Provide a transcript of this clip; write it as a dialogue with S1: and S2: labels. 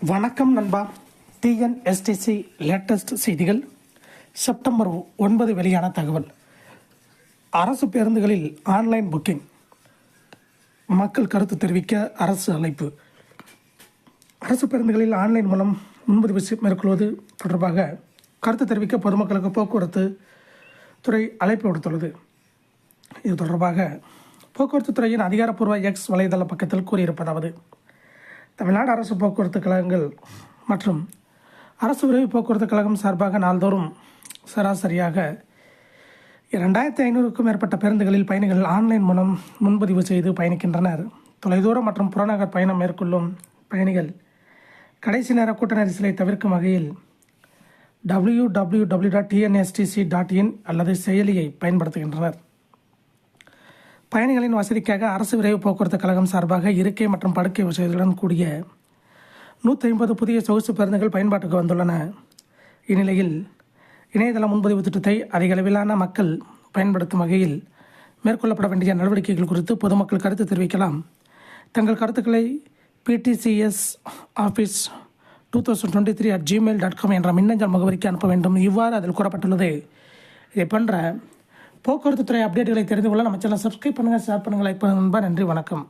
S1: வணக்கம் நண்பா. TNSTC latest செய்திகள். செப்டம்பர் 9 வெளியான தகவல். அரசு பேருந்துகளில் ஆன்லைன் புக்கிங். மக்கள் கருத்து தெரிவிக்க அரசு அழைப்பு. அரசு பேருந்துகளில் ஆன்லைன் மூலம் முன்பதிவு மேற்கொள்வது தொடர்பாக கருத்து தெரிவிக்க பொதுமக்களுக்கு போக்குவரத்து துறை அழைப்பு விடுத்துள்ளது. இது தொடர்பாக போக்குவரத்து துறையின் அதிகாரப்பூர்வ எக்ஸ் வலைதள பக்கத்தில் கூறியிருப்பதாவது: தமிழ்நாடு அரசு போக்குவரத்து கழகங்கள் மற்றும் அரசு விரைவு போக்குவரத்து கழகம் சார்பாக நாள்தோறும் சராசரியாக 2500க்கும் மேற்பட்ட பேருந்துகளில் பயணிகள் ஆன்லைன் மூலம் முன்பதிவு செய்து பயணிக்கின்றனர். தொலைதூரம் மற்றும் புறநகர் பயணம் மேற்கொள்ளும் பயணிகள் கடைசி நேர கூட்ட நெரிசலை தவிர்க்கும் வகையில் www.tnstc.in அல்லது செயலியை பயன்படுத்துகின்றனர். பயணிகளின் வசதிக்காக அரசு விரைவு போக்குவரத்து கழகம் சார்பாக இருக்கை மற்றும் படுக்கை வசதிகளுடன் கூடிய 150 புதிய சொகுசு பேருந்துகள் பயன்பாட்டுக்கு வந்துள்ளன. இந்நிலையில் இணையதள முன்பதிவு திட்டத்தை அதிக அளவிலான மக்கள் பயன்படுத்தும் வகையில் மேற்கொள்ளப்பட வேண்டிய நடவடிக்கைகள் குறித்து பொதுமக்கள் கருத்து தெரிவிக்கலாம். தங்கள் கருத்துக்களை ptcsoffice2023@gmail.com என்ற மின்னஞ்சல் முகவரிக்கு அனுப்ப வேண்டும். இவ்வாறு அதில் கூறப்பட்டுள்ளது. இதை போன்ற போக்குவரத்து துறை அப்டேட்டுகளை தெரிந்து கொள்ள நம்ம சேனலை சப்ஸ்கிரைப் பண்ணுங்கள், ஷேர் பண்ணுங்கள், லைக் பண்ணுங்கள். நன்றி, வணக்கம்.